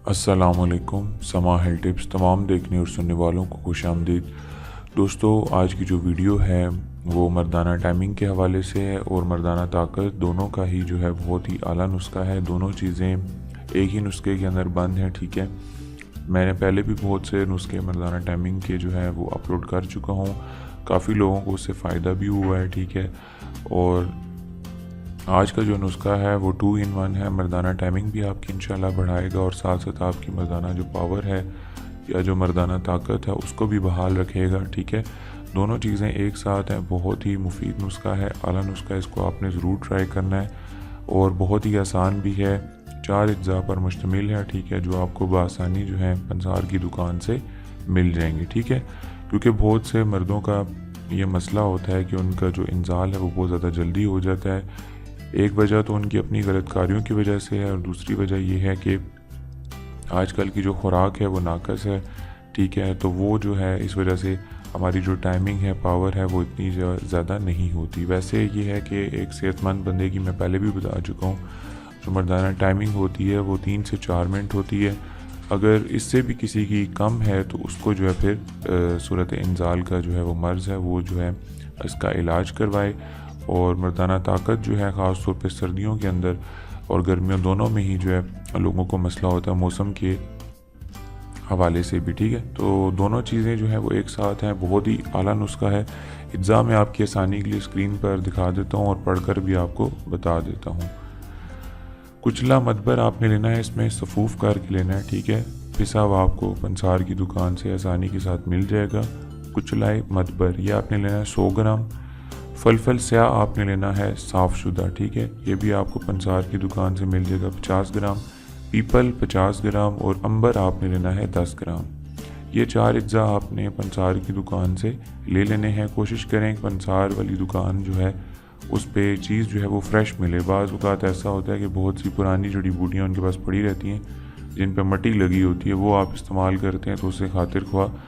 अस्सलामुअलैकुम। समा health tips तमाम देखने और सुनने वालों को खुश आमदीद। दोस्तों, आज की जो वीडियो है वो मर्दाना टाइमिंग के हवाले से है और मर्दाना ताकत दोनों का ही जो है बहुत ही आला नुस्खा है। दोनों चीज़ें एक ही नुस्खे के अंदर बंद हैं। ठीक है, मैंने पहले भी बहुत से नुस्खे मर्दाना टाइमिंग के जो है वो अपलोड कर चुका हूँ। काफ़ी लोगों को उससे फ़ायदा भी हुआ है। ठीक है, और आज का जो नुस्खा है वो 2 in 1 है। मर्दाना टाइमिंग भी आपकी इंशाल्लाह बढ़ाएगा और साथ साथ आपकी मर्दाना जो पावर है या जो मर्दाना ताकत है उसको भी बहाल रखेगा। ठीक है, दोनों चीज़ें एक साथ हैं। बहुत ही मुफीद नुस्खा है, आला नुस्खा है। इसको आपने ज़रूर ट्राई करना है और बहुत ही आसान भी है। 4 अज्जा पर मुश्तमिल है। ठीक है, जो आपको बआसानी जो है पंसार की दुकान से मिल जाएंगे। ठीक है, क्योंकि बहुत से मर्दों का ये मसला होता है कि उनका जो इंजाल है वो बहुत ज़्यादा जल्दी हो जाता है। एक वजह तो उनकी अपनी गलतकारियों की वजह से है और दूसरी वजह यह है कि आजकल की जो खुराक है वो नाकस है। ठीक है, तो वो जो है इस वजह से हमारी जो टाइमिंग है, पावर है, वो इतनी ज़्यादा नहीं होती। वैसे ये है कि एक सेहतमंद बंदे की मैं पहले भी बता चुका हूँ, जो मर्दाना टाइमिंग होती है वो 3 से 4 मिनट होती है। अगर इससे भी किसी की कम है तो उसको जो है फिर सूरत इंजाल का जो है वो मर्ज़ है, वो जो है इसका इलाज करवाए। और मर्दाना ताकत जो है ख़ास तौर पे सर्दियों के अंदर और गर्मियों दोनों में ही जो है लोगों को मसला होता है मौसम के हवाले से भी। ठीक है, तो दोनों चीज़ें जो है वो एक साथ हैं। बहुत ही आला नुस्खा है। इज्जा में आपकी आसानी के लिए स्क्रीन पर दिखा देता हूँ और पढ़कर भी आपको बता देता हूँ। कुचला मदबर आपने लेना है, इसमें सफूफ करके लेना है। ठीक है, पिसा हुआ आपको पंसार की दुकान से आसानी के साथ मिल जाएगा। कुचलाए मदबर ये आपने लेना है 100 ग्राम। फलफल स्याह आपने लेना है साफ़ शुदा। ठीक है, ये भी आपको पंसार की दुकान से मिल जाएगा 50 ग्राम। पीपल 50 ग्राम और अंबर आपने लेना है 10 ग्राम। ये 4 अज्जा आपने पंसार की दुकान से ले लेने हैं। कोशिश करें कि पंसार वाली दुकान जो है उस पर चीज़ जो है वो फ्रेश मिले। बाज़ औक़ात ऐसा होता है कि बहुत सी पुरानी जड़ी बूटियाँ उनके पास पड़ी रहती हैं जिन पर मट्टी लगी होती है, वो आप इस्तेमाल करते हैं तो उससे खातिर ख्वाह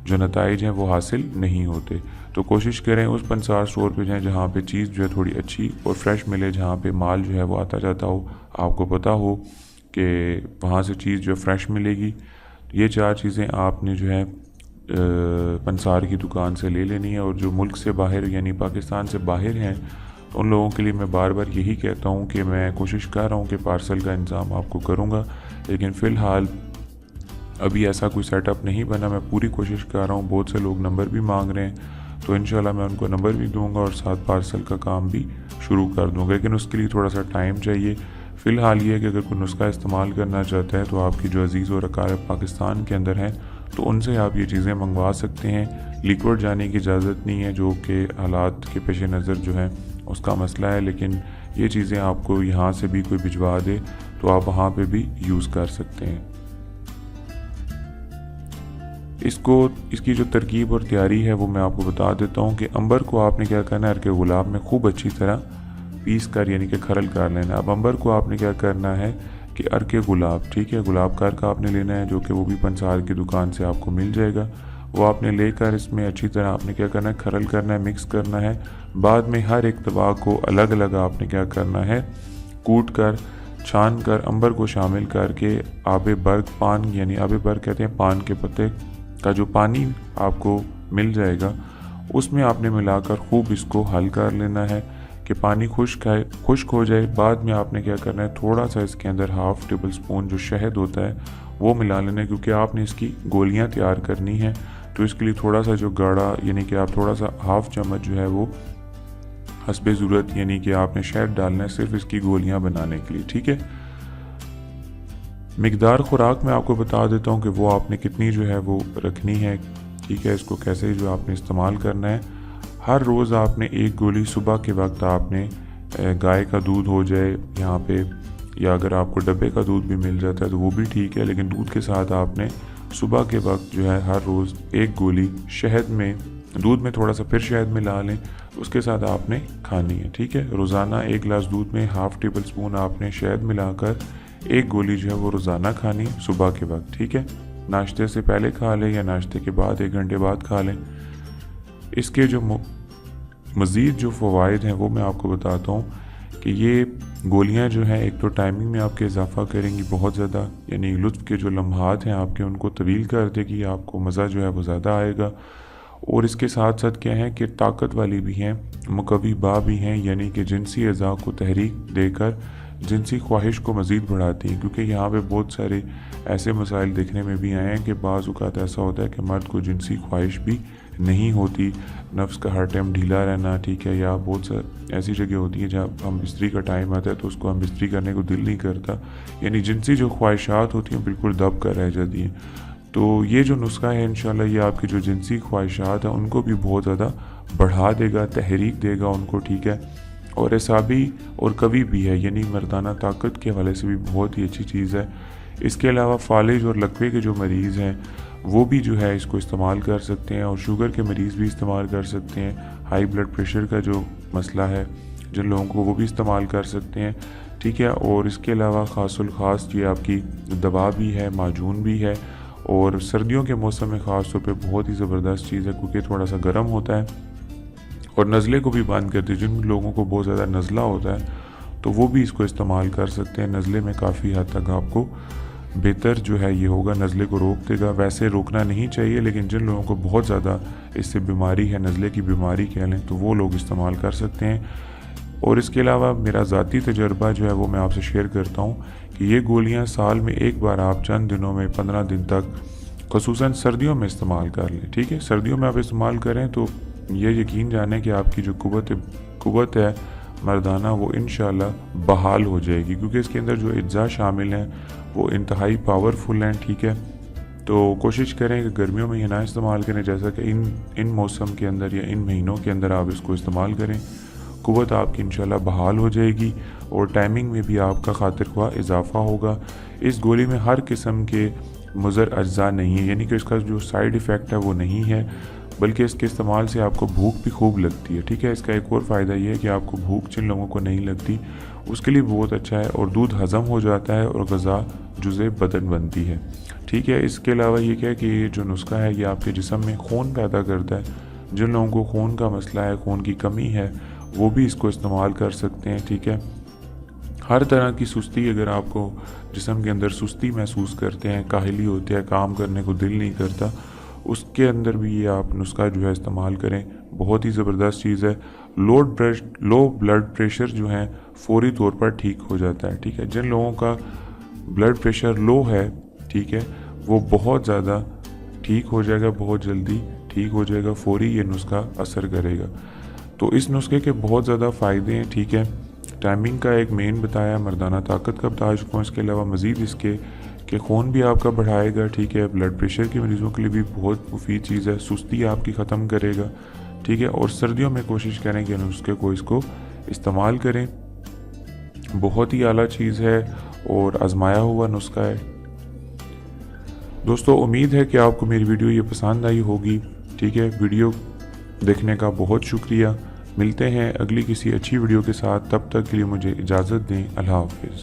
जो नताइज हैं वो हासिल नहीं होते। तो कोशिश करें उस पंसार स्टोर पे जाएं जहाँ पे चीज़ जो है थोड़ी अच्छी और फ्रेश मिले, जहाँ पे माल जो है वो आता जाता हो, आपको पता हो कि वहाँ से चीज़ जो फ्रेश मिलेगी। ये 4 चीज़ें आपने जो है पंसार की दुकान से ले लेनी है। और जो मुल्क से बाहर यानी पाकिस्तान से बाहर हैं तो उन लोगों के लिए मैं बार बार यही कहता हूँ कि मैं कोशिश कर रहा हूँ कि पार्सल का इंतज़ाम आपको करूँगा, लेकिन फ़िलहाल अभी ऐसा कोई सेटअप नहीं बना। मैं पूरी कोशिश कर रहा हूँ। बहुत से लोग नंबर भी मांग रहे हैं तो इंशाल्लाह मैं उनको नंबर भी दूंगा और साथ पार्सल का काम भी शुरू कर दूंगा, लेकिन उसके लिए थोड़ा सा टाइम चाहिए। फ़िलहाल ये है कि अगर कोई नुस्खा इस्तेमाल करना चाहता है तो आपकी जो अजीज़ और अकारब पाकिस्तान के अंदर हैं तो उनसे आप ये चीज़ें मंगवा सकते हैं। लिक्विड जाने की इजाज़त नहीं है, जो कि हालात के पेश नज़र जो है उसका मसला है, लेकिन ये चीज़ें आपको यहाँ से भी कोई भिजवा दे तो आप वहाँ पर भी यूज़ कर सकते हैं। इसकी जो तरकीब और तैयारी है वो मैं आपको बता देता हूँ कि अंबर को आपने क्या करना है, अर्के गुलाब में खूब अच्छी तरह पीस कर यानी कि खरल कर लेना। अब अंबर को आपने क्या करना है कि अर्के गुलाब, ठीक है, गुलाब कर का आपने लेना है, जो कि वो भी पंसार की दुकान से आपको मिल जाएगा। वो आपने लेकर इसमें अच्छी तरह आपने क्या करना है, खरल करना है, मिक्स करना है। बाद में हर एक दवा को अलग अलग आपने क्या करना है, कूट कर छान कर अंबर को शामिल करके आबे बर्ग पान यानी आबे बर्ग कहते हैं पान के पत्ते का जो पानी आपको मिल जाएगा उसमें आपने मिलाकर खूब इसको हल कर लेना है कि पानी खुश्क हो जाए। बाद में आपने क्या करना है, थोड़ा सा इसके अंदर 1/2 टेबल स्पून जो शहद होता है वो मिला लेना है, क्योंकि आपने इसकी गोलियां तैयार करनी है। तो इसके लिए थोड़ा सा जो गाढ़ा यानी कि आप थोड़ा सा 1/2 चम्मच जो है वो हस्बे ज़रूरत यानी कि आपने शहद डालना है सिर्फ इसकी गोलियां बनाने के लिए। ठीक है, मिकदार खुराक में आपको बता देता हूँ कि वो आपने कितनी जो है वो रखनी है। ठीक है, इसको कैसे जो आपने इस्तेमाल करना है, हर रोज़ आपने 1 गोली सुबह के वक्त आपने गाय का दूध हो जाए यहाँ पे, या अगर आपको डब्बे का दूध भी मिल जाता है तो वो भी ठीक है, लेकिन दूध के साथ आपने सुबह के वक्त जो है हर रोज़ 1 गोली शहद में, दूध में थोड़ा सा फिर शहद मिला लें, उसके साथ आपने खानी है। ठीक है, रोज़ाना 1 गिलास दूध में 1/2 टेबल स्पून आपने शहद मिलाकर 1 गोली जो है वो रोज़ाना खानी सुबह के वक्त। ठीक है, नाश्ते से पहले खा लें या नाश्ते के बाद 1 घंटे बाद खा लें। इसके जो मज़ीद जो फ़वाइद हैं वो मैं आपको बताता हूँ कि ये गोलियां जो हैं एक तो टाइमिंग में आपके इजाफा करेंगी बहुत ज़्यादा, यानी लुत्फ़ के जो लम्हात हैं आपके उनको तवील कर देगी, आपको मज़ा जो है वो ज़्यादा आएगा। और इसके साथ साथ क्या है कि ताकत वाली भी हैं, मुकव्विबा भी हैं, यानी कि जिनसी अज़ा को तहरीक देकर जिनसी ख्वाहिश को मज़ीद बढ़ाती हैं। क्योंकि यहाँ पे बहुत सारे ऐसे मसाइल देखने में भी आए हैं कि बाज़ औक़ात ऐसा होता है कि मर्द को जिनसी ख्वाहिश भी नहीं होती, नफ्स का हर टाइम ढीला रहना, ठीक है, या बहुत सा ऐसी जगह होती है जहाँ हम बिस्तरी का टाइम आता है तो उसको हम बिस्तरी करने को दिल नहीं करता, यानी जिनसी जो ख्वाहिशात होती हैं बिल्कुल दब कर रह जाती हैं। तो ये जो नुस्खा है इंशाल्लाह ये आपकी जो जिनसी ख्वाहिशात हैं उनको भी बहुत ज़्यादा बढ़ा देगा, तहरीक देगा उनको, ठीक है। और एसाबी और कवी भी है, यानी मर्दाना ताकत के हवाले से भी बहुत ही अच्छी चीज़ है। इसके अलावा फालिज और लकवे के जो मरीज़ हैं वो भी जो है इसको इस्तेमाल कर सकते हैं, और शुगर के मरीज़ भी इस्तेमाल कर सकते हैं। हाई ब्लड प्रेशर का जो मसला है जिन लोगों को, वो भी इस्तेमाल कर सकते हैं, ठीक है। और इसके अलावा ख़ासुल ख़ास ये आपकी दवा भी है, माजून भी है, और सर्दियों के मौसम में ख़ास तौर पे बहुत ही ज़बरदस्त चीज़ है क्योंकि थोड़ा सा गर्म होता है और नज़ले को भी बंद करती है। जिन लोगों को बहुत ज़्यादा नज़ला होता है तो वो भी इसको इस्तेमाल कर सकते हैं। नज़ले में काफ़ी हद तक आपको बेहतर जो है ये होगा, नज़ले को रोक देगा। वैसे रोकना नहीं चाहिए, लेकिन जिन लोगों को बहुत ज़्यादा इससे बीमारी है, नज़ले की बीमारी कह लें, तो वो लोग इस्तेमाल कर सकते हैं। और इसके अलावा मेरा ज़ाती तजर्बा जो है वो मैं आपसे शेयर करता हूँ कि ये गोलियाँ साल में एक बार आप चंद दिनों में 15 दिन तक ख़ुसूसन सर्दियों में इस्तेमाल कर लें, ठीक है। सर्दियों में आप इस्तेमाल करें तो ये यकीन जाने कि आपकी जो कुव्वत है मर्दाना वो इंशाल्लाह बहाल हो जाएगी, क्योंकि इसके अंदर जो अज्जा शामिल हैं वो इंतहाई पावरफुल हैं, ठीक है। तो कोशिश करें कि गर्मियों में ये ना इस्तेमाल करें, जैसा कि इन मौसम के अंदर या इन महीनों के अंदर आप इसको इस्तेमाल करें। कुव्वत आपकी इंशाल्लाह बहाल हो जाएगी और टाइमिंग में भी आपका खातिर ख्वाह इजाफा होगा। इस गोली में हर किस्म के मुज़र अज्जा नहीं है, यानी कि इसका जो साइड इफ़ेक्ट है वो नहीं है, बल्कि इसके इस्तेमाल से आपको भूख भी खूब लगती है, ठीक है। इसका एक और फ़ायदा ये है कि आपको भूख जिन लोगों को नहीं लगती उसके लिए बहुत अच्छा है, और दूध हज़म हो जाता है और ग़ज़ा जुज़े बदन बनती है, ठीक है। इसके अलावा ये क्या है कि ये जो नुस्खा है ये आपके जिस्म में खून पैदा करता है। जिन लोगों को खून का मसला है, खून की कमी है, वो भी इसको इस्तेमाल कर सकते हैं, ठीक है। हर तरह की सुस्ती, अगर आपको जिस्म के अंदर सुस्ती महसूस करते हैं, काहली होती है, काम करने को दिल नहीं करता, उसके अंदर भी ये आप नुस्खा जो है इस्तेमाल करें। बहुत ही ज़बरदस्त चीज़ है। लो ब्लड प्रेशर जो है फौरी तौर पर ठीक हो जाता है, ठीक है। जिन लोगों का ब्लड प्रेशर लो है, ठीक है, वो बहुत ज़्यादा ठीक हो जाएगा, बहुत जल्दी ठीक हो जाएगा, फौरी ये नुस्खा असर करेगा। तो इस नुस्खे के बहुत ज़्यादा फ़ायदे हैं, ठीक है। टाइमिंग का एक मेन बताया, मर्दाना ताकत का बता चुका हूँ। इसके अलावा मज़ीद इसके कि खून भी आपका बढ़ाएगा, ठीक है। ब्लड प्रेशर के मरीज़ों के लिए भी बहुत मुफीद चीज़ है, सुस्ती आपकी ख़त्म करेगा, ठीक है। और सर्दियों में कोशिश करें कि नुस्खे को इसको इस्तेमाल करें। बहुत ही आला चीज़ है और आजमाया हुआ नुस्खा है। दोस्तों उम्मीद है कि आपको मेरी वीडियो ये पसंद आई होगी, ठीक है। वीडियो देखने का बहुत शुक्रिया। मिलते हैं अगली किसी अच्छी वीडियो के साथ, तब तक के लिए मुझे इजाज़त दें। अल्लाह हाफ़िज़।